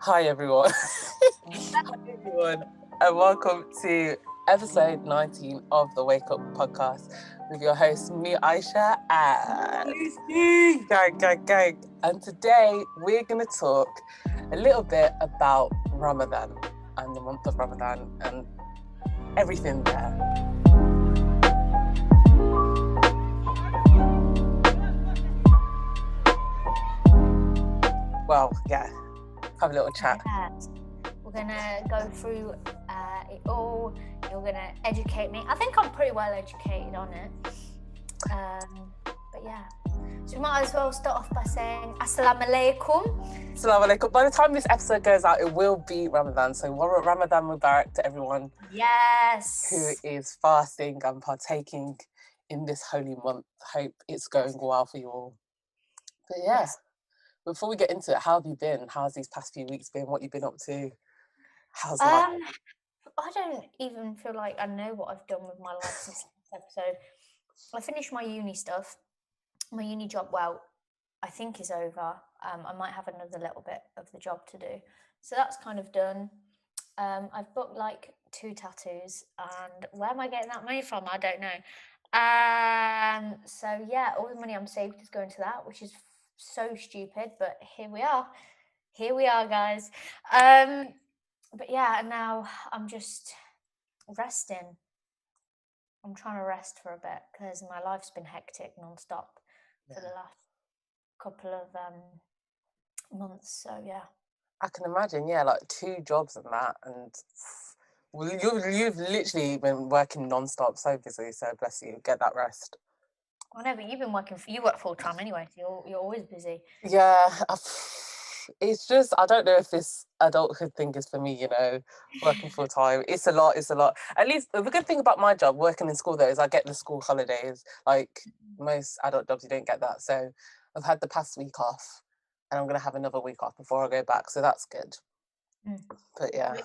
Hi everyone. Hi everyone, and welcome to episode 19 of the Wake Up Podcast with your host, me, Aisha, and gang. And today we're going to talk a little bit about Ramadan and the month of Ramadan and everything there. Well, yeah, have a little chat. We're gonna go through it all. You're gonna educate me. I think I'm pretty well educated on it. But yeah, so we might as well start off by saying Assalamu alaikum. Assalamu alaikum. By the time this episode goes out, it will be Ramadan. So Ramadan Mubarak to everyone. Yes. Who is fasting and partaking in this holy month. Hope it's going well for you all. But yeah. Yes. Before we get into it, how have you been? How's these past few weeks been? What you've been up to? How's life? I don't even feel like I know what I've done with my life since this episode. I finished my uni stuff. My uni job, well, I think is over. I might have another little bit of the job to do. So that's kind of done. I've booked like 2 tattoos, and where am I getting that money from? I don't know. So yeah, all the money I'm saved is going to that, which is so stupid, but here we are, guys. But yeah, and now I'm just resting. I'm trying to rest for a bit because my life's been hectic non-stop for the last couple of months. So yeah, I can imagine. Yeah, like 2 jobs and that, and you've literally been working non-stop, so busy. So bless you. Get that rest. I know, but you've been you work full time anyway, so you're always busy. Yeah, it's just, I don't know if this adulthood thing is for me, you know, working full time. It's a lot. At least the good thing about my job, working in school though, is I get the school holidays. Like most adult jobs, you don't get that. So I've had the past week off, and I'm going to have another week off before I go back. So that's good. But yeah. The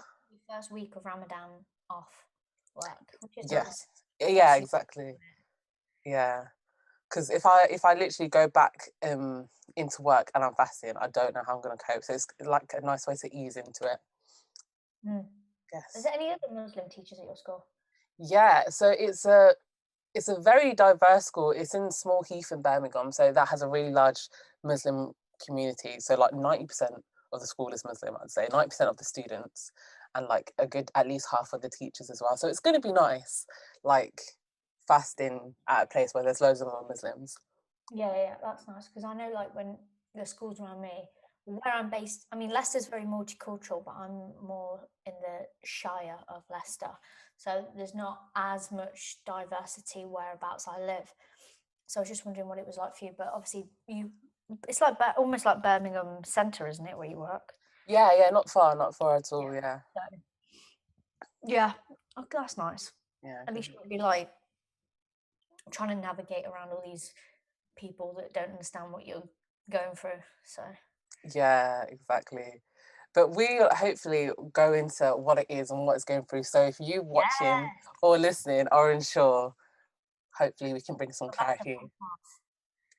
first week of Ramadan off work, which is nice. Yeah, yeah, exactly. Yeah. Because if I literally go back into work and I'm fasting, I don't know how I'm going to cope. So it's like a nice way to ease into it. Yes. Is there any other Muslim teachers at your school? Yeah, so it's a very diverse school. It's in Small Heath in Birmingham, so that has a really large Muslim community. So like 90% of the school is Muslim, I'd say. 90% of the students, and like a good at least half of the teachers as well. So it's going to be nice, like fasting at a place where there's loads of Muslims. Yeah, that's nice, because I know like when the schools around me, where I'm based, I mean, Leicester's very multicultural, but I'm more in the Shire of Leicester, so there's not as much diversity whereabouts I live. So I was just wondering what it was like for you, but obviously it's like almost like Birmingham Centre, isn't it, where you work? Yeah, not far at all. Yeah, oh, that's nice. Yeah, at least you'll be like trying to navigate around all these people that don't understand what you're going through. So yeah, exactly. But we'll hopefully go into what it is and what it's going through. So if you watching or listening are unsure, hopefully we can bring some clarity.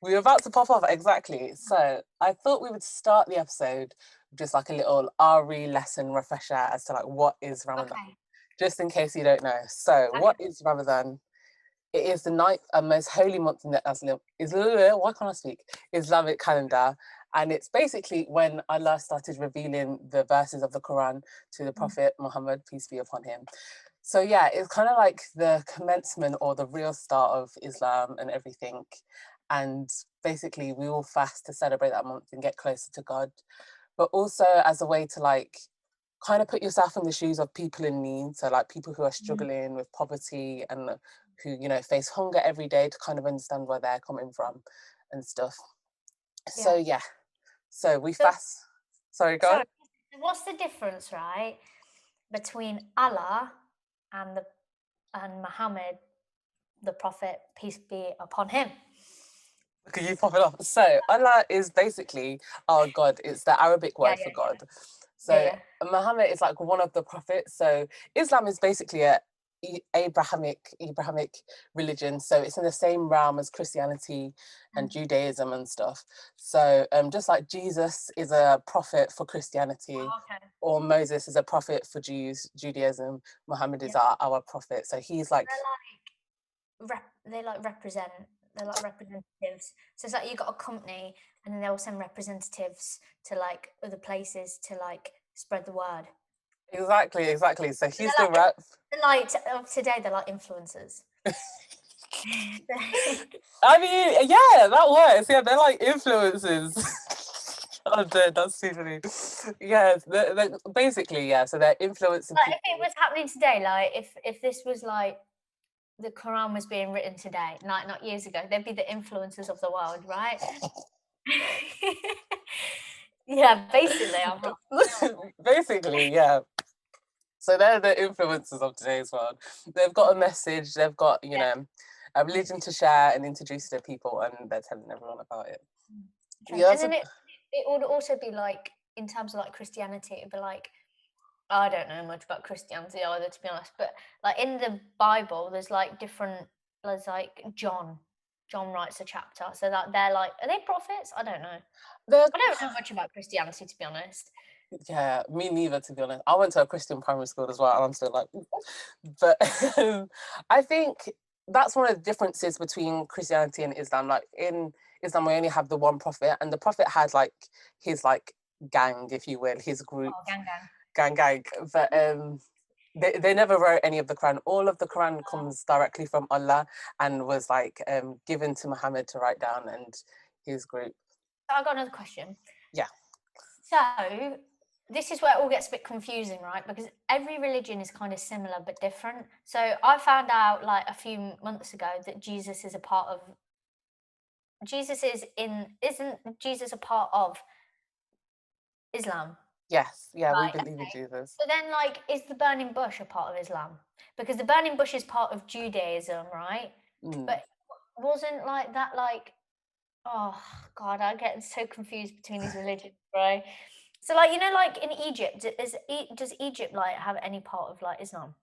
We're about to pop off, exactly. So I thought we would start the episode with just like a little RE lesson refresher as to like what is Ramadan, just in case you don't know. So what is Ramadan? It is the 9th and most holy month in the Islamic calendar. And it's basically when Allah started revealing the verses of the Quran to the Prophet Muhammad, peace be upon him. So yeah, it's kind of like the commencement or the real start of Islam and everything. And basically we all fast to celebrate that month and get closer to God, but also as a way to like kind of put yourself in the shoes of people in need. So like people who are struggling with poverty and who, you know, face hunger every day, to kind of understand where they're coming from and stuff. So yeah, so we fast. Sorry, go on. What's the difference, right, between Allah and Muhammad, the Prophet, peace be upon him? Could you pop it off? So Allah is basically our God. It's the Arabic word for God. So Muhammad is like one of the prophets. So Islam is basically a Abrahamic religion, so it's in the same realm as Christianity and Judaism and stuff. So just like Jesus is a prophet for Christianity, Okay. or Moses is a prophet for Judaism, Muhammad is Yeah. our prophet. So he's like, They like represent. They're like representatives. So it's like you got a company, and then they'll send representatives to like other places to like spread the word. exactly. So So he's the rep. they're like of today. They're like influencers. I mean, yeah, that works. Yeah, they're like influencers. Oh, dear, that's too funny. Yeah, basically, yeah. So they're influencing Like people. if it was happening today, like if this was like the Quran was being written today, like not years ago, they'd be the influencers of the world, right? Yeah, basically, I'm not. Basically, yeah. So they're the influencers of today's world. They've got a message. They've got, you Yeah. know, a religion to share and introduce to people, and they're telling everyone about it. Yeah, And then it would also be like in terms of like Christianity, it'd be like I don't know much about Christianity either, to be honest. But like in the Bible, there's like different. There's like John. John writes a chapter, so that they're like, are they prophets? I don't know. they're I don't know much about Christianity, to be honest. yeah, me neither, to be honest. I went to a Christian primary school as well, and I'm still like, "Ooh." But I think that's one of the differences between Christianity and Islam. Like in Islam, we only have the one prophet, and the prophet had like his like gang, if you will, his group, Oh, gang gang. gang. But they never wrote any of the Quran. All of the Quran comes directly from Allah and was like given to Muhammad to write down and his group. So I got another question. Yeah. So this is where it all gets a bit confusing, right? Because every religion is kind of similar but different. So I found out like a few months ago that Jesus is a part of isn't Jesus a part of Islam? Yes. Yeah, we Right. believe in Okay. Jesus. So then like is the burning bush a part of Islam? Because the burning bush is part of Judaism, right? Mm. But wasn't like that like oh god, I get so confused between these religions, right? So like you know like in Egypt does Egypt like have any part of like Islam?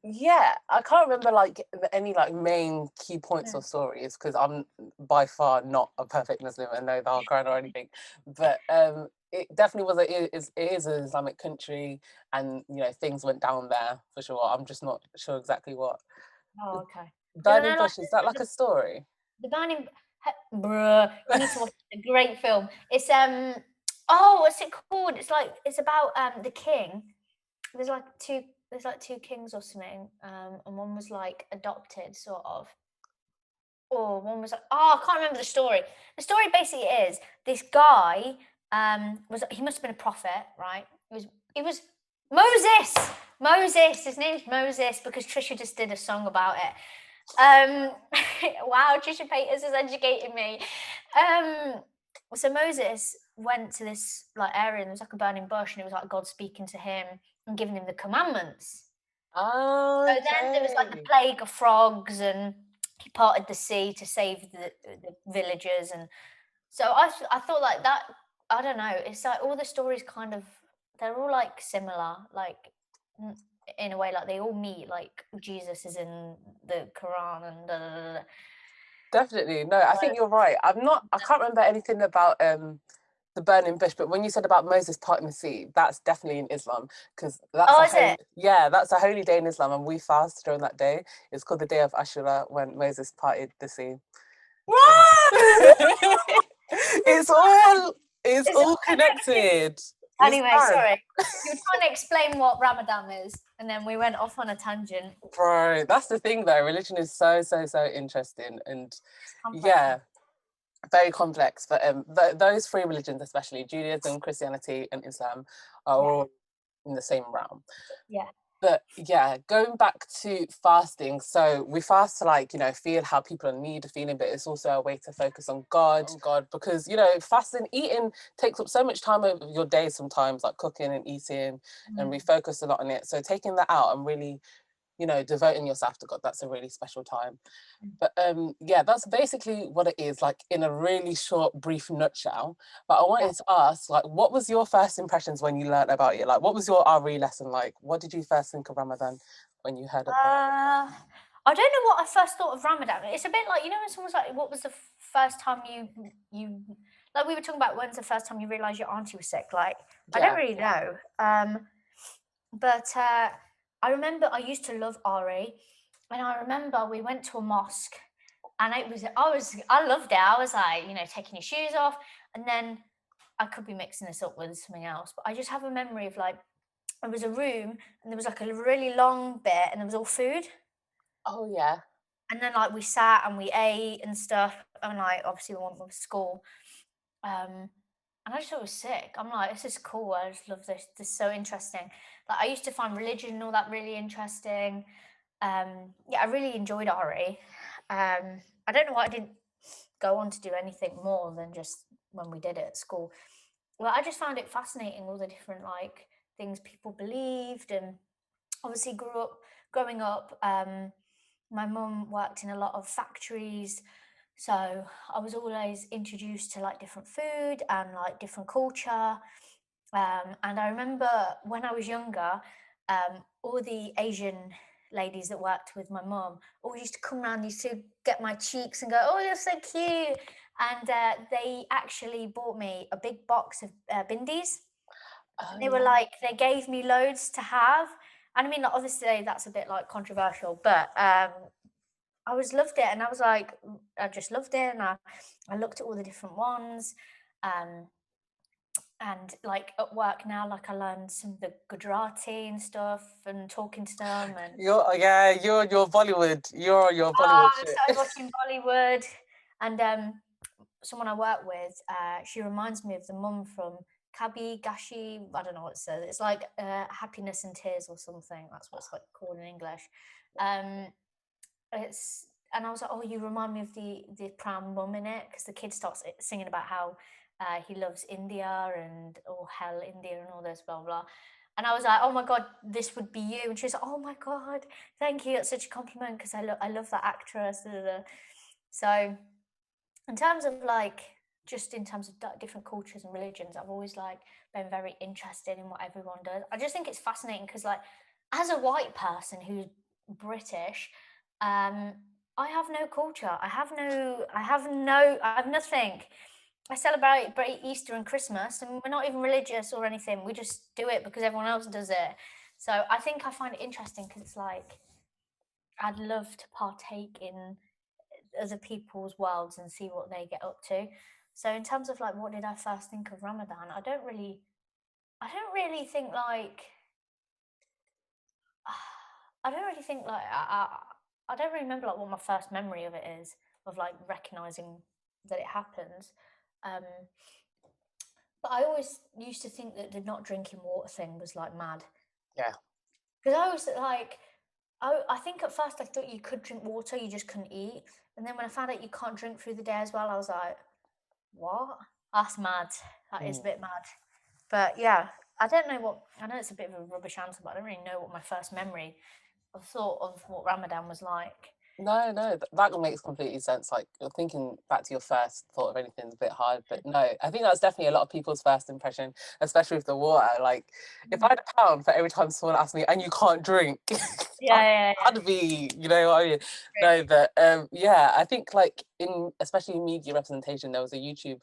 Yeah, I can't remember like any like main key points Mm. or stories because I'm by far not a perfect Muslim and know the whole Quran or anything. But it definitely was it is an Islamic country, and you know things went down there for sure. I'm just not sure exactly what. Oh, okay. Because I Burning know like Bush, is that like a story? the burning bruh, you need to watch a great film. It's oh, what's it called? It's like it's about the king. There's like two kings or something. And one was like adopted, sort of. Or one was like, oh, I can't remember the story. The story basically is this guy he must have been a prophet, right? He was Moses. Moses. His name's Moses because Trisha just did a song about it. Wow, Trisha Paytas has educated me. So Moses went to this like area and there was like a burning bush and it was like God speaking to him and giving him the commandments. So then there was like the Okay. plague of frogs, and he parted the sea to save the villagers, and so I thought like that. I don't know. It's like all the stories kind of they're all like similar, like in a way, like they all meet. Like Jesus is in the Quran and da, da, da, da. Definitely. No, I think you're right. I can't remember anything about the burning bush, but when you said about Moses parting the sea, that's definitely in Islam because Oh, is it? that's a holy day in Islam, and we fast during that day. It's called the day of Ashura when Moses parted the sea. What? it's all it's It's all all connected. connected. It's Anyway, fun. sorry. You were trying to explain what Ramadan is, and then we went off on a tangent. Bro, that's the thing though. Religion is so interesting, and It's complex. yeah, very complex. But those three religions, especially Judaism, Christianity, and Islam, are Yeah. all in the same realm. Yeah. But yeah, going back to fasting, so we fast to like, you know, feel how people are need feeling, but it's also a way to focus on God, because you know, fasting, eating takes up so much time of your day sometimes, like cooking and eating, and we focus a lot on it. So taking that out and really you know, devoting yourself to God. That's a really special time. Mm. But yeah, that's basically what it is, like in a really short, brief nutshell. But I Yeah. wanted to ask, like, what was your first impressions when you learned about it? Like, what was your RE lesson like? What did you first think of Ramadan when you heard about it? I don't know what I first thought of Ramadan. It's a bit like, you know, when someone's like, "What was the first time you like?" We were talking about when's the first time you realised your auntie was sick. Like, I don't Yeah. really know. But I remember I used to love Ari, and I remember we went to a mosque, and I loved it. I was like, you know, taking your shoes off, and then I could be mixing this up with something else, but I just have a memory of like it was a room and there was like a really long bit and there was all food. Oh yeah. And then like we sat and we ate and stuff. And like obviously we went with school. Um and I just thought it was sick. I'm like, this is cool. I just love this. This is so interesting. Like I used to find religion and all that really interesting. Yeah, I really enjoyed RE. I don't know why I didn't go on to do anything more than just when we did it at school. Well, I just found it fascinating all the different like things people believed, and obviously growing up. My mum worked in a lot of factories, so I was always introduced to like different food and like different culture. And I remember when I was younger, all the Asian ladies that worked with my mum always used to come around, used to get my cheeks and go, "Oh, you're so cute." And they actually bought me a big box of bindis. Oh They were yeah. like, they gave me loads to have. And I mean, like, obviously, that's a bit like controversial, but I was loved it, and I was like, I just loved it, and I looked at all the different ones. Um, and like at work now, like I learned some of the Gujarati and stuff, and talking to them, and You're Bollywood. You're your Bollywood I shit. started watching Bollywood. And someone I work with, she reminds me of the mum from Kabi Gashi. I don't know what it says. It's like happiness and tears or something. That's what it's like called in English. Um, it's and I was like, oh, you remind me of the pram mum in it, because the kid starts singing about how he loves India and oh hell India and all this blah blah. And I was like, oh my god, this would be you. And she was like, oh my god, thank you. That's such a compliment, because I love that actress. Da, da, da. So in terms of like just in terms of different cultures and religions, I've always like been very interested in what everyone does. I just think it's fascinating because like as a white person who's British, um I have no culture. I have nothing. I celebrate Easter and Christmas, and we're not even religious or anything. We just do it because everyone else does it. So I think I find it interesting because it's like I'd love to partake in other people's worlds and see what they get up to. So in terms of like what did I first think of Ramadan, I don't really think like I don't really think like I don't really remember like what my first memory of it is, of like recognizing that it happens. Um, but I always used to think that the not drinking water thing was like mad, Yeah. because I was like I think at first I thought you could drink water, you just couldn't eat. And then when I found out you can't drink through the day as well, I was like, what? That's mad. That is a Mm. bit mad. But yeah, I don't know what, I know it's a bit of a rubbish answer, but I don't really know what my first memory of thought of what Ramadan was like. No, that makes completely sense. Like you're thinking back to your first thought of anything is a bit hard, but no, I think that's definitely a lot of people's first impression, especially with the water. Like if I Mm. had a pound for every time someone asked me, and you can't drink, Yeah, yeah, yeah. I'd be, you know what I mean? True. No, but yeah, I think like in especially in media representation, there was a YouTube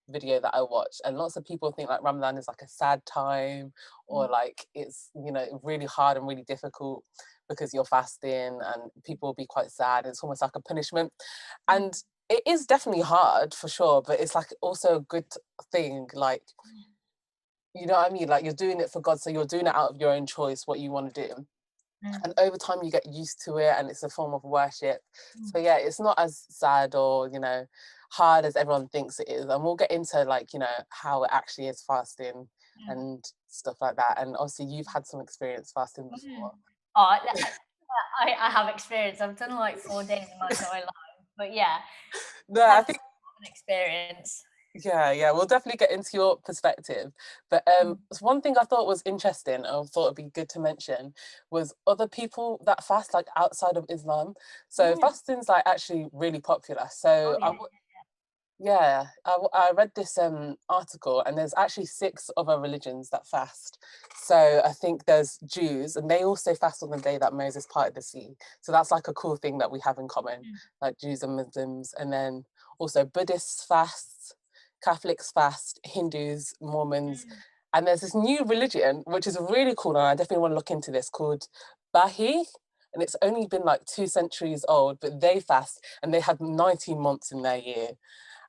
video that I watched, and lots of people think like Ramadan is like a sad time, or Mm, like it's, you know, really hard and really difficult because you're fasting and people will be quite sad. It's almost like a punishment. mm, And it is definitely hard for sure, but it's like also a good thing. Like, you know what I mean? Like you're doing it for God. So you're doing it out of your own choice, what you want to do. mm, And over time you get used to it and it's a form of worship. mm, So yeah, it's not as sad or, you know, hard as everyone thinks it is. And we'll get into like, you know, how it actually is fasting mm, and stuff like that. And obviously you've had some experience fasting mm. before. Oh, I have experience. I've done like 4 days, I might not lie. But yeah, No, I I have think an experience. Yeah, yeah, we'll definitely get into your perspective. But Mm. one thing I thought was interesting, I thought it'd be good to mention, was other people that fast like outside of Islam. So Mm. fasting's like actually really popular. Oh So yeah. yeah, I read this article, and there's actually six other religions that fast. So I think there's Jews, and they also fast on the day that Moses parted the sea. So that's like a cool thing that we have in common, Mm. like Jews and Muslims. And then also Buddhists fast, Catholics fast, Hindus, Mormons. Mm. And there's this new religion, which is really cool, and I definitely want to look into this, called Baha'i. And it's only been like 2 centuries old, but they fast and they have 19 months in their year.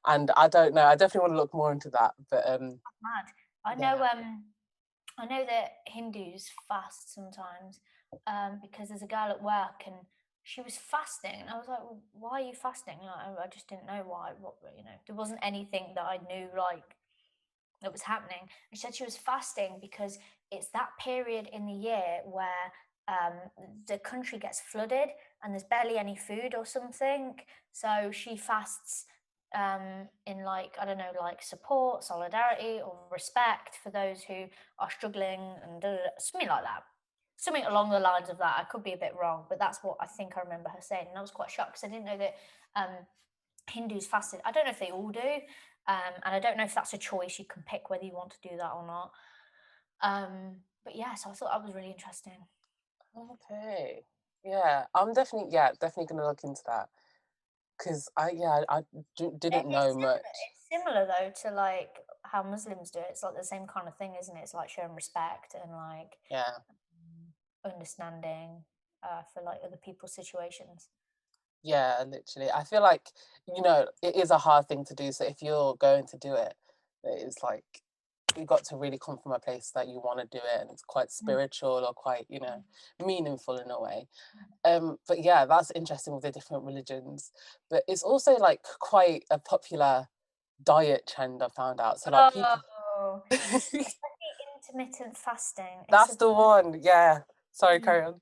And I don't know, I definitely want to look more into that. But Mad. I yeah. know. I know that Hindus fast sometimes, because there's a girl at work and she was fasting, and I was like, well, "Why are you fasting?" Like, I just didn't know why. What there wasn't anything that I knew like that was happening. And she said she was fasting because it's that period in the year where um, the country gets flooded and there's barely any food or something. So she fasts in like I don't know, like support, solidarity, or respect for those who are struggling and something like that. Something along the lines of that. I could be a bit wrong, but that's what I think I remember her saying. And I was quite shocked because I didn't know that um, Hindus fasted. I don't know if they all do, and I don't know if that's a choice you can pick whether you want to do that or not. But yeah, so I thought that was really interesting. Okay. Yeah, I'm definitely, yeah, definitely gonna look into that, because didn't know much. It's similar though to like how Muslims do it. It's like the same kind of thing, isn't it? It's like showing respect and like Yeah. understanding for like other people's situations. Yeah, literally. I feel like, it is a hard thing to do. So if you're going to do it, it's like you got to really come from a place that you want to do it, and it's quite Mm, spiritual, or quite, mm, meaningful in a way. mm. But yeah, that's interesting with the different religions. But it's also like quite a popular diet trend, I found out. So like people Oh, especially intermittent fasting. It's that's a the one. Yeah. Sorry, mm, carry on.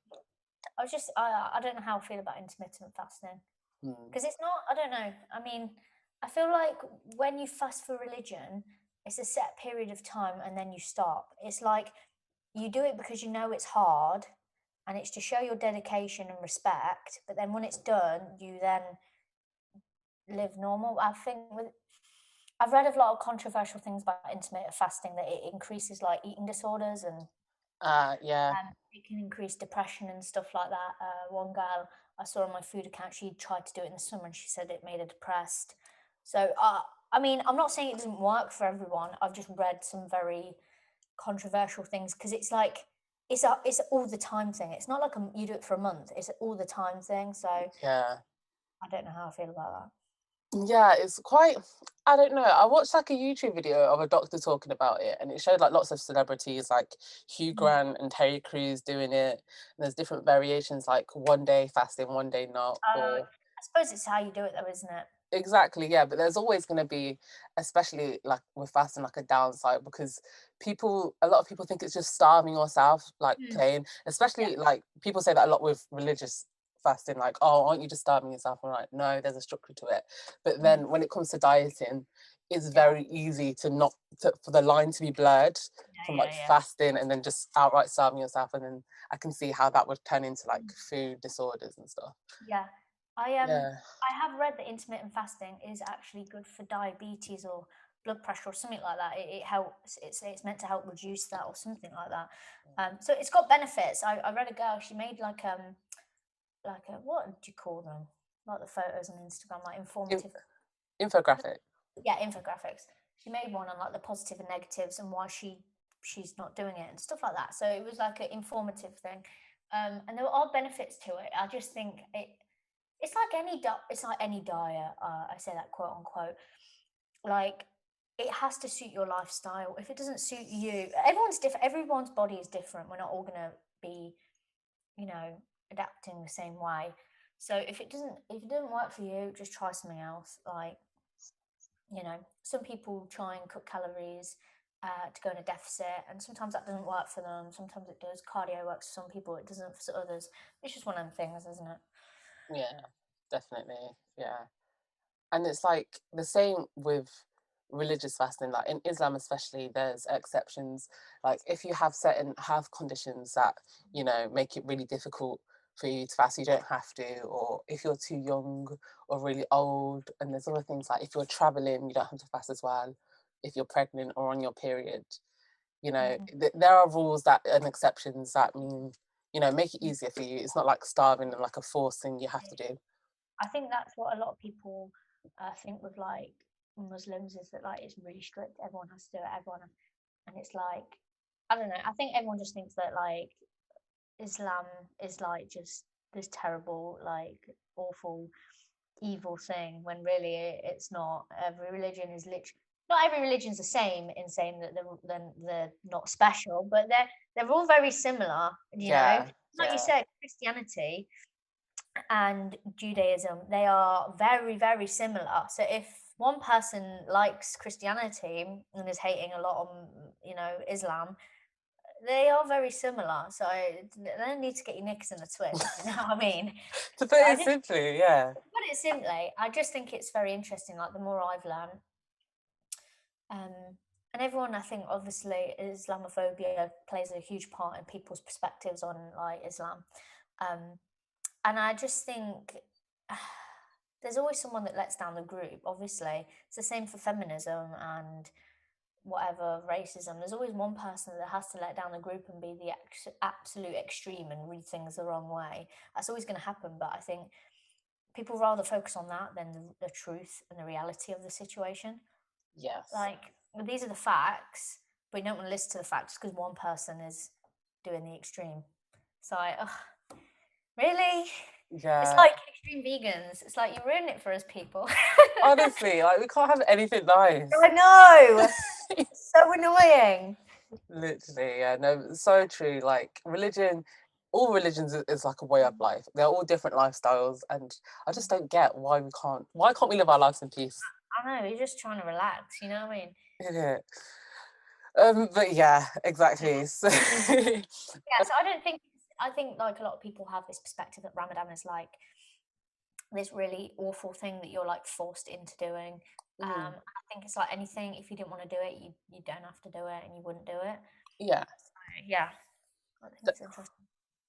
I don't know how I feel about intermittent fasting. Hmm. Because it's not, I don't know. I mean, I feel like when you fast for religion, it's a set period of time and then you stop. It's like you do it because you know it's hard and it's to show your dedication and respect. But then when it's done, you then live normal. I've read a lot of controversial things about intermittent fasting that it increases like eating disorders and Yeah. it can increase depression and stuff like that. One girl I saw on my food account, she tried to do it in the summer and she said it made her depressed. So, I mean, I'm not saying it doesn't work for everyone. I've just read some very controversial things because it's like it's an all the time thing. It's not like you do it for a month. It's an all the time thing. So I Yeah. don't know how I feel about Yeah, it's quite, I don't know. I watched like a YouTube video of a doctor talking about it, and it showed like lots of celebrities like Hugh that. Grant and Terry Crews doing it. And there's different variations, like one day fasting, one day not, or I suppose it's how you do it, though, isn't it? exactly, yeah. But there's always going to be, especially like with fasting, like a downside, because a lot of people think it's just starving yourself, like Mm. plain. Yeah. Especially like people say that a lot with religious fasting, like, oh, aren't you just starving yourself? I'm like, no, there's a structure to it. But Mm. then when it comes to dieting, it's Yeah. very easy to not for the line to be blurred from Yeah. like Yeah. Yeah. fasting and then just outright starving yourself, and then I can see how that would turn into like Mm. food disorders and stuff. Yeah. Yeah. I have read that intermittent fasting is actually good for diabetes or blood pressure or something like that. It helps. It's meant to help reduce that or something like that. So it's got benefits. I read a girl. She made like a what do you call them? Like the photos on Instagram, like In- informative. infographic. Yeah, infographics. She made one on like the positive and negatives and why she's not doing it and stuff like that. So it was like an informative thing. And there are benefits to it. I just think it's like it's like any diet. I say that quote unquote. Like it has to suit your lifestyle. If it doesn't suit you, everyone's different. Everyone's body is different. We're not all gonna be, you know, adapting the same way. So if it doesn't work for you, just try something else. Like some people try and cut calories to go in a deficit, and sometimes that doesn't work for them. Sometimes it does. Cardio works for some people, it doesn't for others. It's just one of them things, isn't it? Yeah, definitely. Yeah. And it's like the same with religious fasting, like in Islam especially, there's exceptions. Like if you have certain health conditions that, you know, make it really difficult for you to fast, you don't have to. Or if you're too young or really old, and there's other things like if you're traveling, you don't have to fast as well. If you're pregnant or on your period, you know, Mhm. there are rules that and exceptions that mean, you know, make it easier for you. It's not like starving and like a forced thing you have to do. I think that's what a lot of people think with like Muslims is that like it's really strict. Everyone has to do it. And it's like I don't know. I think everyone just thinks that like Islam is like just this terrible, like awful, evil thing when really it's not. Every religion is literally not every religion's the same in saying that they're not special, but they're all very similar. You know, Yeah, like you yeah, said, Christianity and Judaism, they are very, very similar. So if one person likes Christianity and is hating a lot on, you know, Islam, they are very similar. So they don't need to get your knickers in a twist. You know what I mean? to put I it just simply, yeah. put it simply. I just think it's very interesting. Like the more I've learned, um, and everyone, I think, obviously, Islamophobia plays a huge part in people's perspectives on like Islam. Um, and I just think there's always someone that lets down the group. Obviously, it's the same for feminism and whatever racism. There's always one person that has to let down the group and be the absolute extreme and read things the wrong way. That's always going to happen. But I think people rather focus on that than the truth and the reality of the situation. Yes. Like, well, these are the facts, but you don't want to listen to the facts because one person is doing the extreme. So really? It's Yeah. like extreme vegans. It's like you ruin it for us people. Honestly, like we can't have anything nice. I know. It's so annoying. Literally, yeah, no, so true. Like religion, all religions is like a way of life. They're all different lifestyles, and I just don't get why can't we live our lives in peace? I know, you're just trying to relax, you know what I mean? Yeah. But yeah, exactly. So Yeah, so I think like a lot of people have this perspective that Ramadan is like this really awful thing that you're like forced into doing. mm, I think it's like anything, if you didn't want to do it, you don't have to do it and you wouldn't do it. yeah, Yeah, I think d- it's interesting.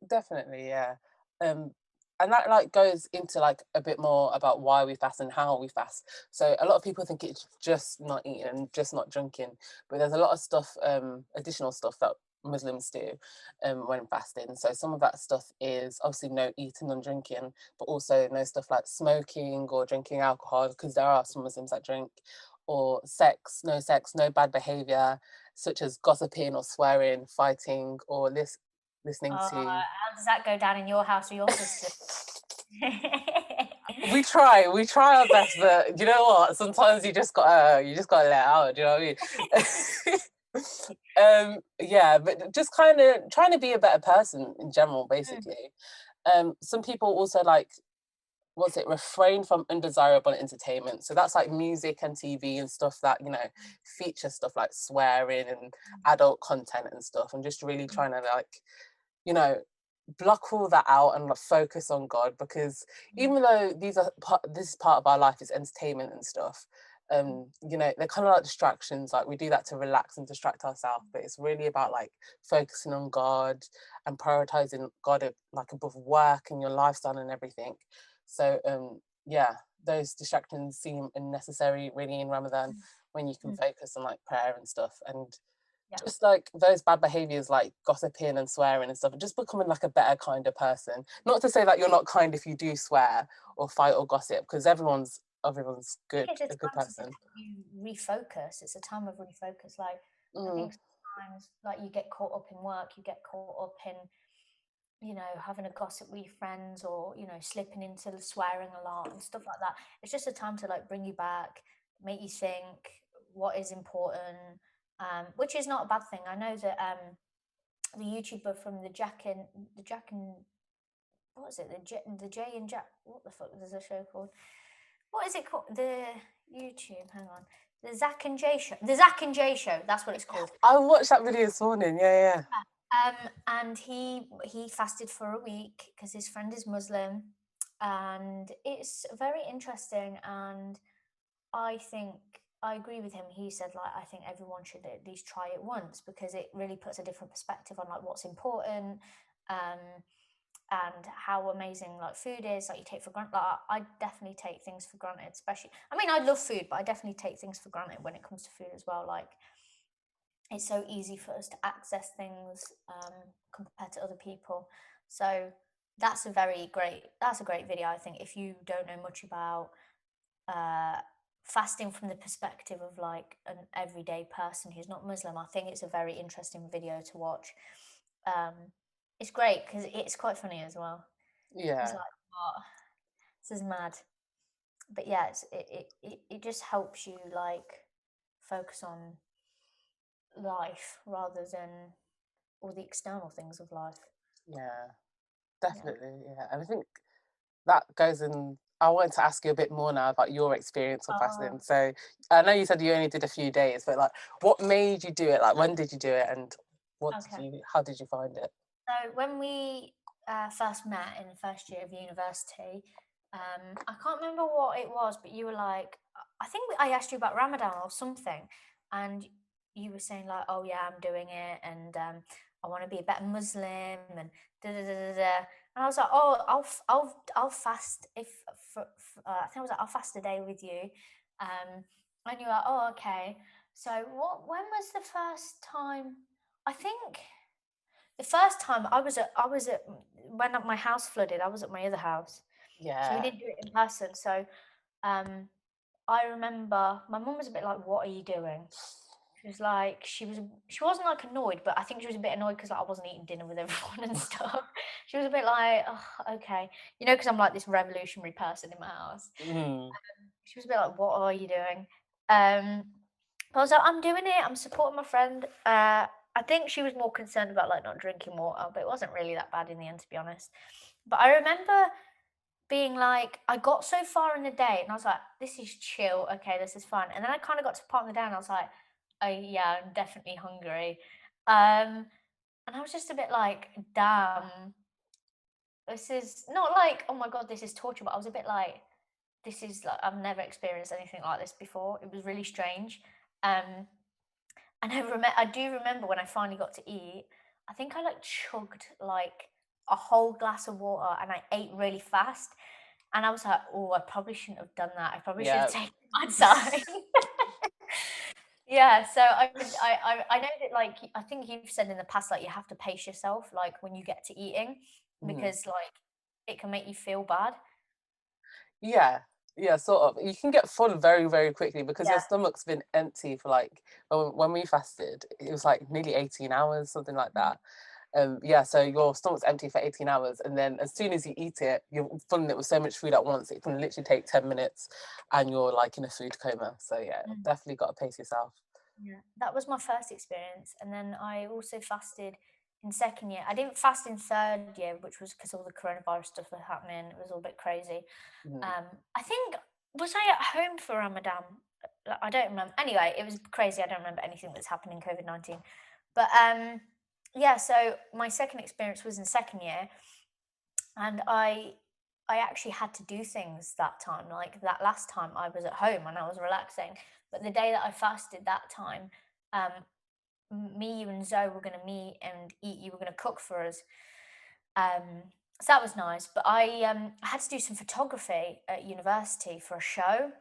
definitely, yeah. Um, and that like goes into like a bit more about why we fast and how we fast. So a lot of people think it's just not eating and just not drinking, but there's a lot of stuff, additional stuff that Muslims do when fasting. So some of that stuff is obviously no eating and drinking, but also no stuff like smoking or drinking alcohol, because there are some Muslims that drink, or sex, no bad behavior, such as gossiping or swearing, fighting, or listening to. How does that go down in your house with your sister? We try our best, but you know what? Sometimes you just gotta let out. Do you know what I mean? Yeah, but just kind of trying to be a better person in general, Mm, basically. Some people also like, what's it, refrain from undesirable entertainment. So that's like music and TV and stuff that, you know, feature stuff like swearing and adult content and stuff, and just really mm, trying to like, you know, block all that out and like focus on God, because mm, even though this is part of our life, is entertainment and stuff, mm, you know, they're kind of like distractions. Like we do that to relax and distract ourselves, but it's really about like focusing on God and prioritizing God like above work and your lifestyle and everything. So yeah, those distractions seem unnecessary really in Ramadan, mm, when you can mm. focus on like prayer and stuff, and Yeah. just like those bad behaviors like gossiping and swearing and stuff, and just becoming like a better kind of person. Not to say that you're not kind if you do swear or fight or gossip, because everyone's I think good, it's a a good time to just person. help you refocus. It's a time of refocus. Like I Mm, think sometimes like you get caught up in work, you get caught up in, you know, having a gossip with your friends or, you know, slipping into the swearing a lot and stuff like that. It's just a time to like bring you back, make you think what is important, which is not a bad thing. I know that the YouTuber from the Jack and what is it? The J and Jack. What the fuck is the show called? What is it called? The YouTube. Hang on. The Zach and Jay show. The Zach and Jay show. That's what it's called. I watched that video this morning. Yeah, And he fasted for a week because his friend is Muslim, and it's very interesting. And I think I agree with him. He said like I think everyone should at least try it once because it really puts a different perspective on like what's important, um, and how amazing like food is. Like you take for granted. Like I definitely take things for granted, especially. I mean, I love food, but I definitely take things for granted when it comes to food as well. Like it's so easy for us to access things compared to other people. So that's a great video. I think if you don't know much about uh, fasting from the perspective of like an everyday person who's not Muslim, I think it's a very interesting video to watch. Um, it's great because it's quite funny as well. It's Yeah, like, oh, this is mad. But yeah, it just helps you like focus on life rather than all the external things of life. yeah, Yeah. definitely. Yeah, and I think that goes in. I wanted to ask you a bit more now about your experience of fasting. Oh, So I know you said you only did a few days, but like, what made you do it? Like, when did you do it, and what did okay. you? How did you find it? So when we first met in the first year of university, I can't remember what it was, but you were like, I think I asked you about Ramadan or something, and you were saying like, "Oh yeah, I'm doing it, and I want to be a better Muslim," and da da da da da. And I was like, "Oh, I'll fast if I think I was like, I'll fast a day with you," and you were like, "Oh, okay." So what? When was the first time? I think. The first time I was at when my house flooded, I was at my other house. So we Yeah. didn't do it in person. So I remember my mum was a bit like, "What are you doing?" She was like, she wasn't like annoyed, but I think she was a bit annoyed because like, I wasn't eating dinner with everyone and stuff. She was a bit like, "Oh, okay," because I'm like this revolutionary person in my house. Mm, She was a bit like, "What are you doing?" Um, but I was like, "I'm doing it. I'm supporting my friend." I think she was more concerned about like not drinking water, but it wasn't really that bad in the end, to be honest. But I remember being like, I got so far in the day, and I was like, "This is chill. Okay, this is fun." And then I kind of got to part of the day, and I was like, "Oh yeah, I'm definitely hungry." And I was just a bit like, "Damn, this is not like, oh my god, this is torture." But I was a bit like, this is like I've never experienced anything like this before. It was really strange. Um, and I do remember when I finally got to eat. I think I like chugged like a whole glass of water, and I ate really fast. And I was like, oh, I probably shouldn't have done that. I probably should have yeah. taken my time. Yeah, so I know that like I think you've said in the past like you have to pace yourself like when you get to eating Mm. because like it can make you feel bad. Yeah, yeah, sort of. You can get full very, very quickly because your Yeah. stomach's been empty for like when we fasted, it was like nearly 18 hours, something like Mm, that. Yeah, so your stomach's empty for 18 hours, and then as soon as you eat it, you're filling it with so much food at once, it can literally take 10 minutes and you're like in a food coma. So yeah, mm. definitely got to pace yourself. Yeah, that was my first experience, and then I also fasted in second year. I didn't fast in third year, which was because all the coronavirus stuff was happening. It was all a bit crazy. Mhm. I think was I at home for Ramadan? I don't remember. Anyway, it was crazy. I don't remember anything that's happened in COVID-19. But yeah. So my second experience was in second year, and I actually had to do things that time. Like that last time, I was at home and I was relaxing. But the day that I fasted that time, um, me, you, and Zoe were going to meet and eat. You were going to cook for us. So that was nice. But I had to do some photography at university for a show.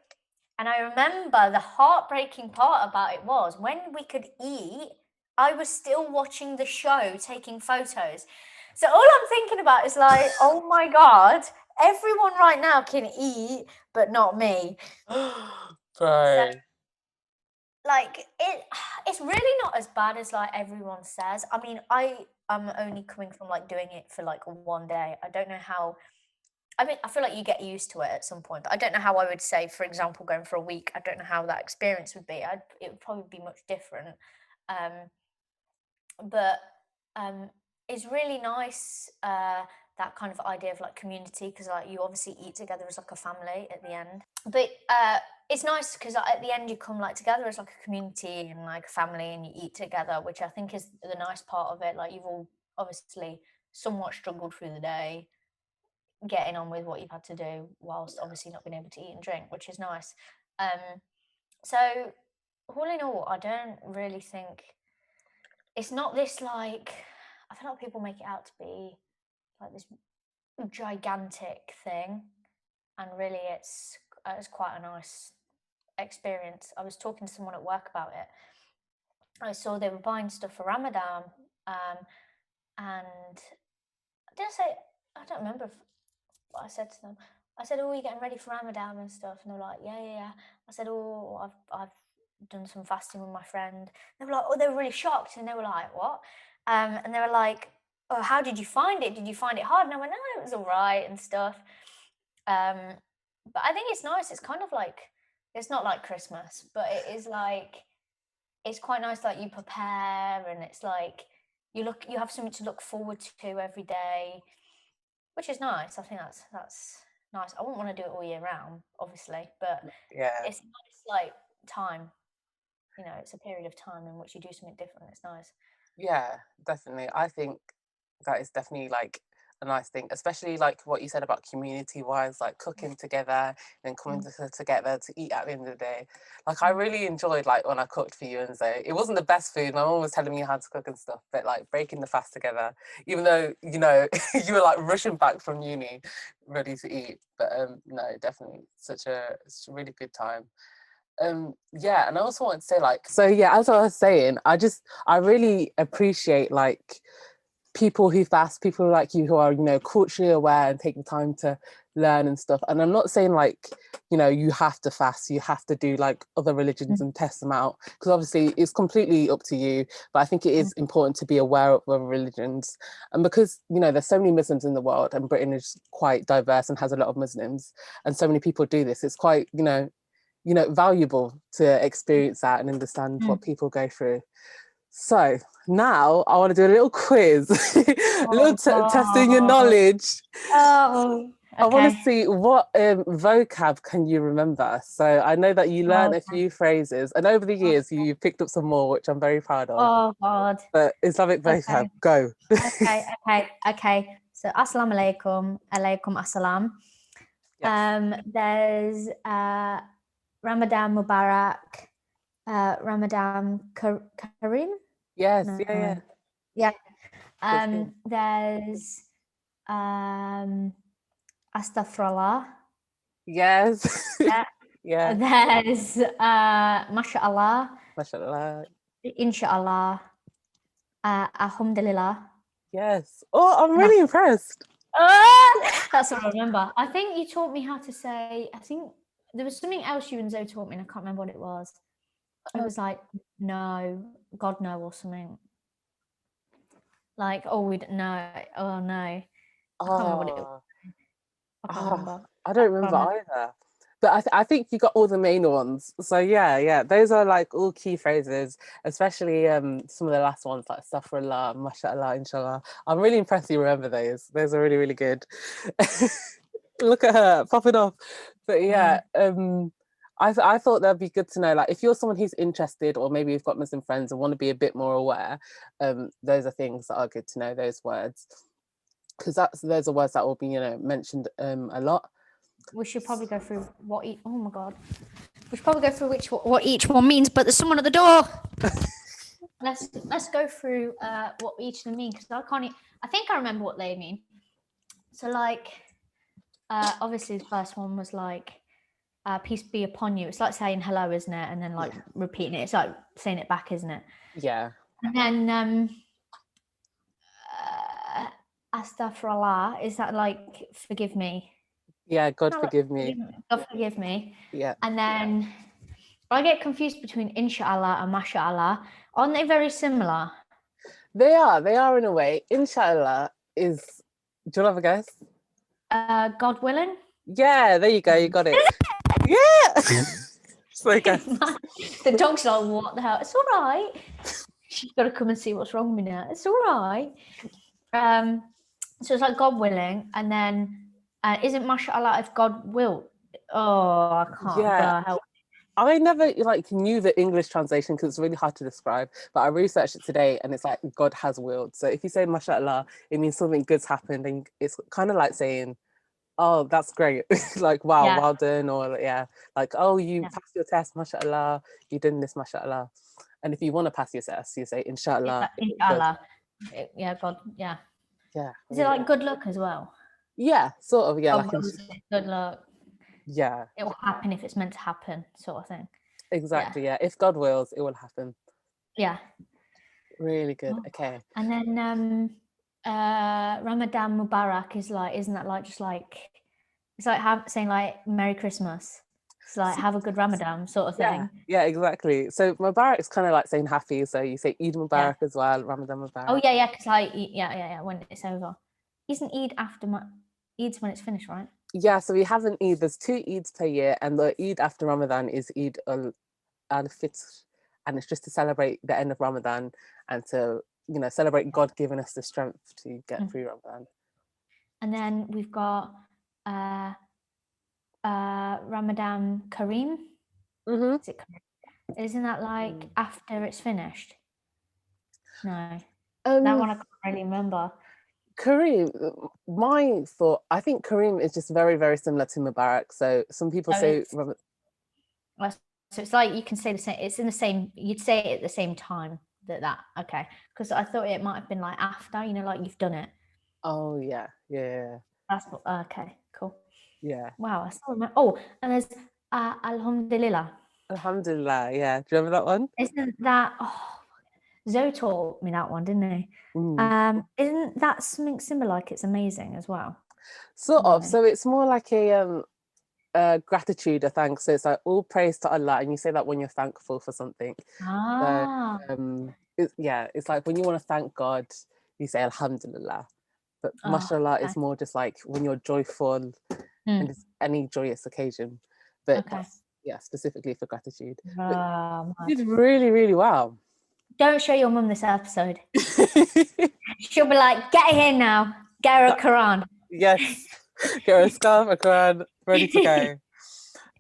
And I remember the heartbreaking part about it was when we could eat, I was still watching the show, taking photos. So all I'm thinking about is like, oh my God, everyone right now can eat, but not me. So Bro. like it's really not as bad as like everyone says. I mean, I am only coming from like doing it for like one day. I don't know how. I mean, I feel like you get used to it at some point, but I don't know how I would say, for example, going for a week. I don't know how that experience would be. It would probably be much different. Um, but it's really nice that kind of idea of like community because like you obviously eat together as like a family at the end. But it's nice because at the end you come like together as like a community and like a family and you eat together, which I think is the nice part of it. Like you've all obviously somewhat struggled through the day getting on with what you've had to do whilst obviously not being able to eat and drink, which is nice. Um, So, all in all, I don't really think it's not this like. I feel like people make it out to be like this gigantic thing, and really, it's quite a nice experience. I was talking to someone at work about it. I saw they were buying stuff for Ramadan, and did I say? I don't remember what I said to them. I said, "Oh, are you getting ready for Ramadan and stuff?" And they were like, "Yeah, yeah, yeah." I said, "Oh, I've done some fasting with my friend." They were like, "Oh," they were really shocked, and they were like, "What?" And they were like, "Oh, how did you find it? Did you find it hard?" And I went, "No, it was all right and stuff." Um, but I think it's nice. It's kind of like it's not like Christmas, but it is like it's quite nice that you prepare, and it's like you have something to look forward to every day, which is nice. I think that's nice. I wouldn't want to do it all year round, obviously, but Yeah. it's nice, like time. It's a period of time in which you do something different. It's nice. Yeah, definitely. I think that is definitely like a nice thing, especially like what you said about community wise, like cooking together and coming Mm, together to eat at the end of the day. Like I mm, really enjoyed like when I cooked for you, and so it wasn't the best food. My mom was telling me how to cook and stuff, but like breaking the fast together, even though you were like rushing back from uni, ready to eat. But no, definitely it's a really good time. Yeah, and I also want to say like, so yeah, as I was saying, I really appreciate like people who fast, people like you who are culturally aware and take the time to learn and stuff. And I'm not saying like you have to fast, you have to do like other religions mm, and test them out, because obviously it's completely up to you, but I think it mm, is important to be aware of other religions. And because there's so many Muslims in the world, and Britain is quite diverse and has a lot of Muslims, and so many people do this, it's quite valuable to experience that and understand mm. what people go through. So now I want to do a little quiz, a little Oh testing your God. knowledge. Oh, I want to okay. see what vocab can you remember. So I know that you learned Oh, a okay. few phrases, and over the Oh, years you picked up some more, which I'm very proud of. oh God. But Islamic vocab, Okay. go. Okay. So, Assalamu alaikum, alaikum assalam. Yes. There's Ramadan Mubarak, Ramadan Karim. Yes. Yeah. Yeah. No, yeah. That's good. There's Astaghfirullah. Yes. Yeah. Yeah. There's MashaAllah, Mashallah. Insha'Allah, Alhamdulillah. Yes. Oh, I'm And that's really impressed. that's what I remember. I think you taught me how to say. I think there was something else you and Zoe taught me, and I can't remember what it was. It was like no, God no, or something. Like, oh, we don't know. Oh no, I can't remember what it was. Oh. I can't Oh, remember. I don't That's what I remember remember. either. But I think you got all the main ones. So yeah, yeah. Those are like all key phrases, especially some of the last ones like Astaghfirullah, MashaAllah, Inshallah. I'm really impressed you remember those. Those are really, really good. Look at her popping off. But yeah, Mm. I thought that'd be good to know. Like if you're someone who's interested, or maybe you've got Muslim friends and want to be a bit more aware, those are things that are good to know, those words. Because those are words that will be, mentioned a lot. We should probably go through what each. Oh my God, we should probably go through what each one means. But there's someone at the door. Let's go through what each of them mean, because I can't. I think I remember what they mean. So like, obviously the first one was like, peace be upon you. It's like saying hello, isn't it? And then like repeating it. It's like saying it back, isn't it? Yeah. And then astaghfirullah, is that like forgive me? Yeah, God No, like, forgive me. God forgive me. Yeah. And then I get confused between inshallah and mashallah. Aren't they very similar? They are in a way. Inshallah is, do you want to have a guess? God willing. Yeah, there you go, you got it. Yeah. So guess. The dog's like, what the hell? It's all right. She's got to come and see what's wrong with me now. It's all right. So it's like God willing, and then isn't mashallah if God will? Oh, I can't. Yeah. God help. I never like knew the English translation because it's really hard to describe, but I researched it today and it's like God has willed. So if you say mashallah, it means something good's happened, and it's kind of like saying Oh, that's great. Like, wow, Yeah, well done. Or yeah, like, oh, you yeah. passed your test, mashallah. You did this, mashallah. And if you want to pass your test, you say, It's inshallah. like, Good. inshallah. Yeah, God, yeah. Yeah, Is it really. like good luck as well? Yeah, sort of. Yeah, God like, wills it, good luck. yeah, It will happen if it's meant to happen, sort of thing. Yeah, exactly. Yeah, if God wills, it will happen. yeah. Really good. Oh. Okay. And then Ramadan Mubarak is like, isn't that like just like it's like saying like Merry Christmas. It's like have a good Ramadan sort of Yeah, thing. yeah, exactly. So Mubarak is kind of like saying happy. So you say Eid Yeah. Mubarak as well, Ramadan Oh Mubarak. yeah, yeah, because like yeah, when it's over. Isn't Eid after Eid's when it's finished, right? Yeah, so we have an Eid. There's two Eids per year, and the Eid after Ramadan is Eid al Fitr, and it's just to celebrate the end of Ramadan and to celebrate God giving us the strength to get Mm. through Ramadan. And then we've got uh Ramadan Kareem. Mm-hmm. Is it Kareem? Isn't that like after it's finished? No. That Um, one I can't really remember. Kareem, my thought, I think Kareem is just very, very similar to Mubarak. So some people So say, it's so it's like you can say the same. It's in the same. You'd say it at the same time that okay. Because I thought it might have been like after. Like you've done it. oh yeah, yeah, That's what. Okay, cool. yeah. Wow, I still remember. Oh, and there's Alhamdulillah. Alhamdulillah, yeah. Do you remember that one? Isn't that? Oh, Zoe taught me that one, didn't he? Mm. Isn't that something similar? Like it's amazing as well. Sort of. No. So it's more like a gratitude, a thanks. So it's like all praise to Allah, and you say that when you're thankful for something. So Ah. it's like when you want to thank God, you say Alhamdulillah. But Oh, mashallah okay. is more just like when you're joyful and Mm, it's any joyous occasion. But okay. that's yeah, specifically for gratitude. But you Mad. did really, really well. Don't show your mum this episode. She'll be like, get her here now. Get her a Quran. Yes. Get a scarf, a Quran, ready to go.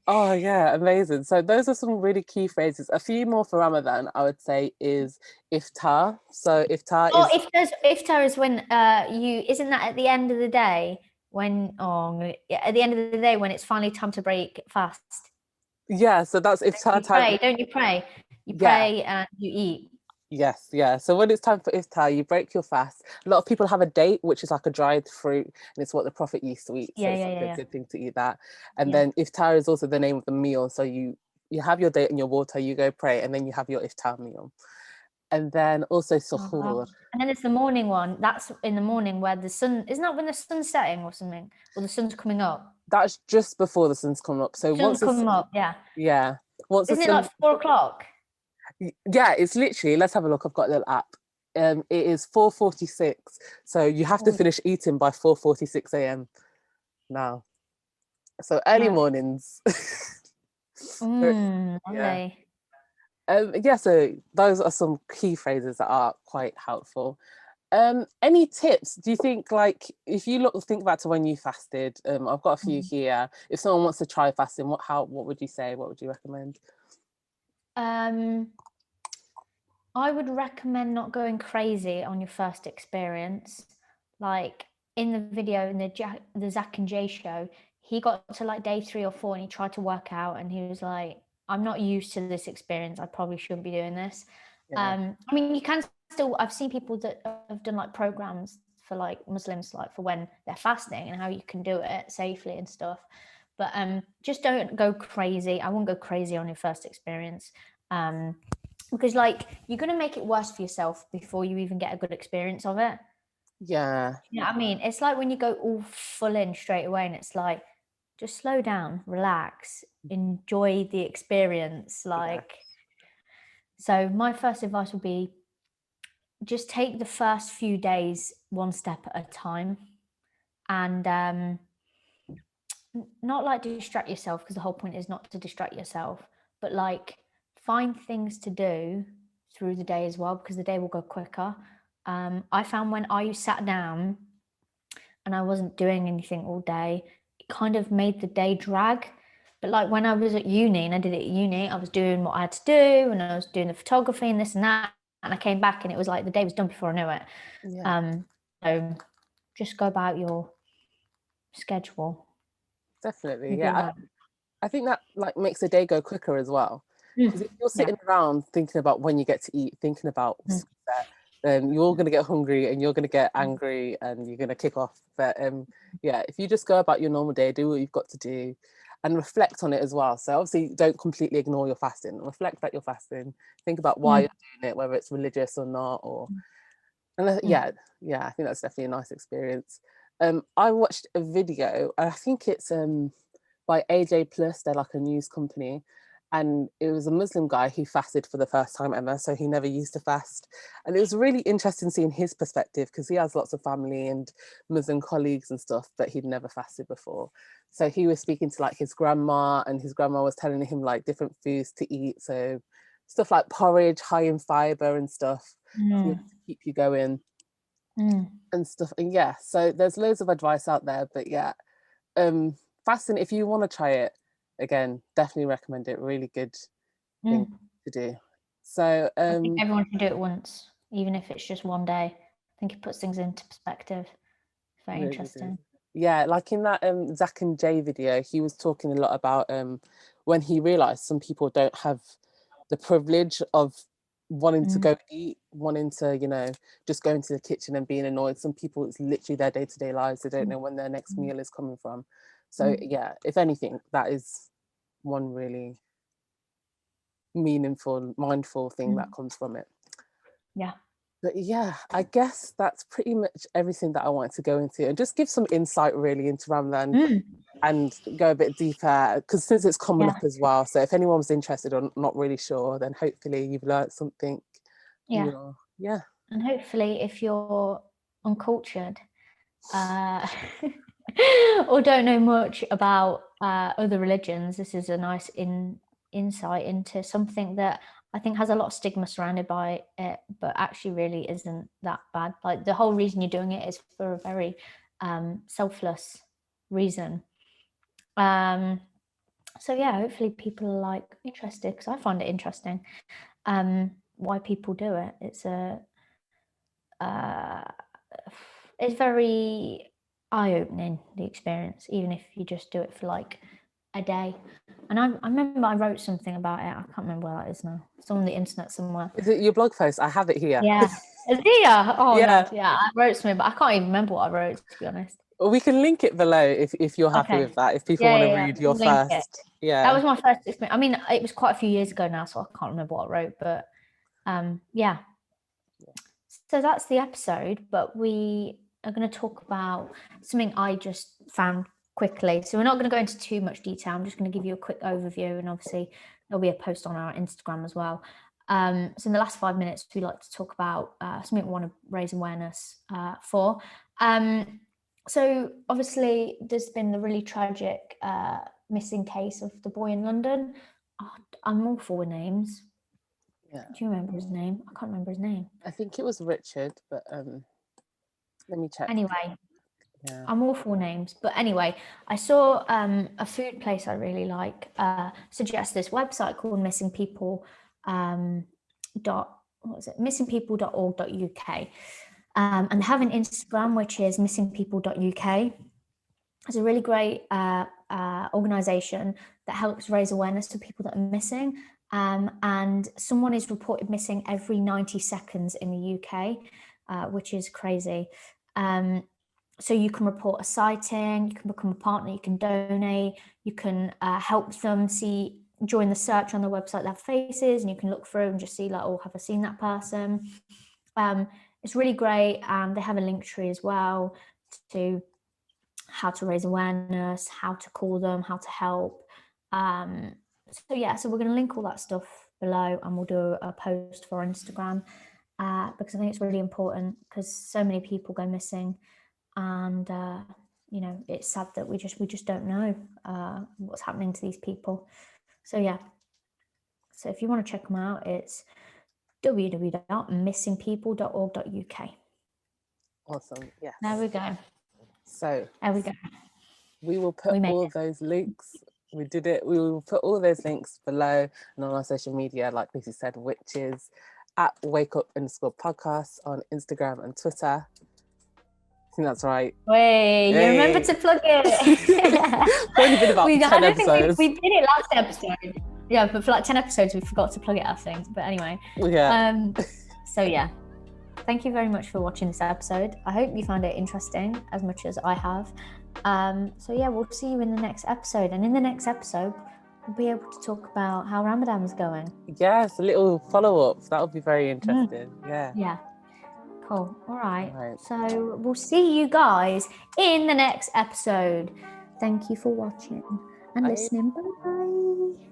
Oh yeah, amazing. So those are some really key phrases. A few more for Ramadan, I would say, is iftar. So iftar Oh, is iftar is when you isn't that at the end of the day when yeah, at the end of the day when it's finally time to break fast. yeah, so that's iftar You time. pray, don't you pray? You Yeah, pray and you eat. yes, yeah. So when it's time for iftar, you break your fast. A lot of people have a date, which is like a dried fruit, and it's what the Prophet used to eat. So Yeah, it's yeah, like yeah, a yeah. good thing to eat that. And Yeah. then iftar is also the name of the meal. So you have your date and your water, you go pray, and then you have your iftar meal. And then also Oh, wow. suhoor. And then it's the morning one. That's in the morning where the sun isn't that when the sun's setting or something? Or the sun's coming up. That's just before the sun's come up. So Sun's once it's coming up, yeah. yeah, once the Isn't it like sun 4 o'clock? yeah, it's literally, let's have a look. I've got a little app. It is 4:46. So you have to Oh, finish eating by 4:46 a.m. now. So early no. mornings. Yeah. Lovely. Yeah, so those are some key phrases that are quite helpful. Any tips? Do you think like if you think back to when you fasted, I've got a few Mhm. here. If someone wants to try fasting, what would you say? What would you recommend? Um, I would recommend not going crazy on your first experience. Like in the video in the Zach and Jay show, he got to like day 3 or 4 and he tried to work out and he was like, I'm not used to this experience. I probably shouldn't be doing this. Yeah. I mean, you can still, I've seen people that have done like programs for like Muslims, like for when they're fasting and how you can do it safely and stuff. But just don't go crazy. I won't go crazy on your first experience. Because like you're gonna make it worse for yourself before you even get a good experience of it. Yeah. You know what I mean? It's like when you go all full in straight away and it's like just slow down, relax, enjoy the experience. Yeah. Like so my first advice would be just take the first few days one step at a time and not like distract yourself because the whole point is not to distract yourself, but like find things to do through the day as well because the day will go quicker. I found when I sat down and I wasn't doing anything all day, it kind of made the day drag. But like when I was at uni and I did it at uni, I was doing what I had to do and I was doing the photography and this and that. And I came back and it was like the day was done before I knew it. Yeah. So just go about your schedule. Definitely, We do yeah. that. I think that like makes the day go quicker as well. Because if you're Yeah. sitting around thinking about when you get to eat, thinking about sunset, then you're going to get hungry and you're going to get angry and you're going to kick off. But yeah, if you just go about your normal day, do what you've got to do, and reflect on it as well. So obviously, don't completely ignore your fasting. Reflect that you're fasting. Think about why you're doing it, whether it's religious or not, or and yeah, I think that's definitely a nice experience. I watched a video. I think it's by AJ Plus. They're like a news company, and it was a Muslim guy who fasted for the first time ever. So he never used to fast, and it was really interesting seeing his perspective because he has lots of family and Muslim colleagues and stuff, but he'd never fasted before. So he was speaking to like his grandma, and his grandma was telling him like different foods to eat. So stuff like porridge, high in fiber and stuff to keep you going and stuff. And yeah, so there's loads of advice out there, but yeah, fasting, if you want to try it again, definitely recommend it. Really good thing to do. So I think everyone should do it once, even if it's just one day. I think it puts things into perspective. Very really interesting. yeah, like in that Zach and Jay video, he was talking a lot about when he realized some people don't have the privilege of wanting to go eat, wanting to, you know, just go into the kitchen and being annoyed. Some people, it's literally their day-to-day lives. They don't know when their next meal is coming from. So yeah, if anything, that is one really meaningful, mindful thing that comes from it. Yeah. But yeah, I guess that's pretty much everything that I wanted to go into and just give some insight really into Ramadan and go a bit deeper because since it's coming up as well. So if anyone's interested or not really sure, then hopefully you've learned something. Yeah. Yeah. And hopefully if you're uncultured or don't know much about other religions, this is a nice insight into something that I think has a lot of stigma surrounded by it, but actually really isn't that bad. Like the whole reason you're doing it is for a very selfless reason. So yeah, hopefully people are like interested because I find it interesting why people do it. It's very eye-opening, the experience, even if you just do it for like a day. And I remember I wrote something about it. I can't remember where that is now. It's on the internet somewhere. Is it your blog post? I have it here. Yeah. Is it? Yeah. Oh, Yeah. no. Yeah, I wrote something, but I can't even remember what I wrote, to be honest. Well, we can link it below if you're happy Okay. with that. If people Yeah, want to yeah, yeah. read your Link it. first. That Yeah. was my first experience. I mean, it was quite a few years ago now, so I can't remember what I wrote, but yeah. So that's the episode, but we are going to talk about something I just found quickly. So we're not going to go into too much detail. I'm just going to give you a quick overview, and obviously there'll be a post on our Instagram as well. So in the last 5 minutes, we like to talk about something we want to raise awareness for. So obviously there's been the really tragic missing case of the boy in London. Oh, I'm awful with names. Yeah. Do you remember his name? I can't remember his name. I think it was Richard, but let me check. Anyway, Yeah. I'm awful names, but anyway, I saw a food place I really like suggest this website called Missing People missingpeople.org.uk, and they have an Instagram which is missingpeople.uk. It's a really great organisation that helps raise awareness to people that are missing. And someone is reported missing every 90 seconds in the UK, which is crazy. So you can report a sighting, you can become a partner, you can donate, you can help them join the search on the website, their faces, and you can look through and just see like, oh, have I seen that person? It's really great. And they have a link tree as well to how to raise awareness, how to call them, how to help. So yeah, so we're going to link all that stuff below, and we'll do a post for Instagram because I think it's really important because so many people go missing, and you know, it's sad that we just don't know what's happening to these people. So yeah, so if you want to check them out, it's www.missingpeople.org.uk. Awesome. Yes. There we go. So There we go. we will put all those links. We did it. We will put all those links below and on our social media, like Lucy said, which is at wakeup_podcast on Instagram and Twitter. think that's right. Wait, you remember to plug it. It's only been about 10 I don't episodes. think we did it last episode. Yeah, but for like 10 episodes, we forgot to plug it, I think. But anyway. Yeah. So yeah, thank you very much for watching this episode. I hope you found it interesting as much as I have. So yeah, we'll see you in the next episode. And in the next episode, we'll be able to talk about how Ramadan's going. Yes, a little follow-up. That would be very interesting. Yeah. Yeah. Cool. All right. All right. So we'll see you guys in the next episode. Thank you for watching and Bye. listening. Bye.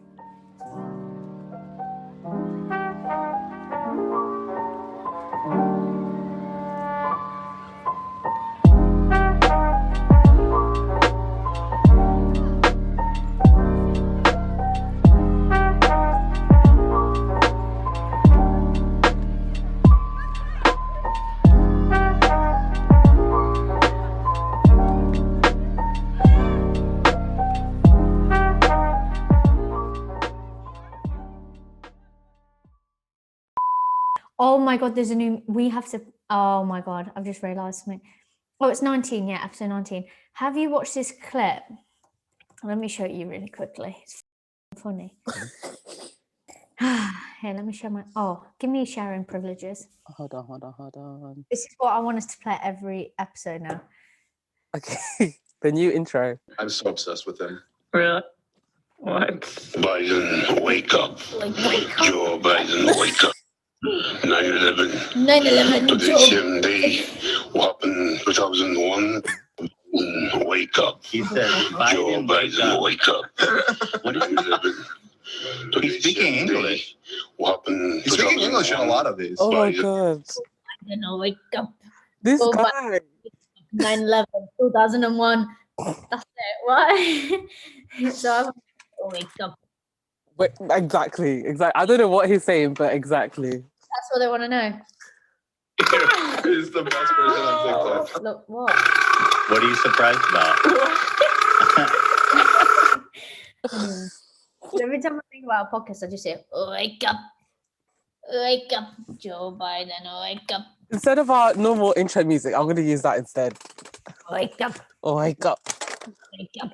Oh my God, there's a new, oh my God, I've just realised something. Oh, it's 19, yeah, episode 19. Have you watched this clip? Let me show you really quickly. It's funny. Here, let me show give me sharing privileges. Hold on. This is what I want us to play every episode now. Okay, the new intro. I'm so obsessed with him. Really? What? Biden, wake up. Like, wake up. Joe Biden, wake up. 9/11. 9/11, Prediction day. What happened 2001? Wake up. He said, Joe Biden, wake up. What is 9/11. He's speaking English. What happened? He's speaking English in a lot of these. Oh my Biden. God. Biden, wake up. This Oh, guy. 9/11, 2001. That's it. What? So I want to wake up. Wait, exactly. I don't know what he's saying, but exactly. That's what they want to know. He's the best person on TikTok. Look, what? What are you surprised about? Every time I think about a podcast, I just say, wake up. Wake up, Joe Biden, wake up. Instead of our normal intro music, I'm going to use that instead. Wake up. Oh, wake up. Wake up.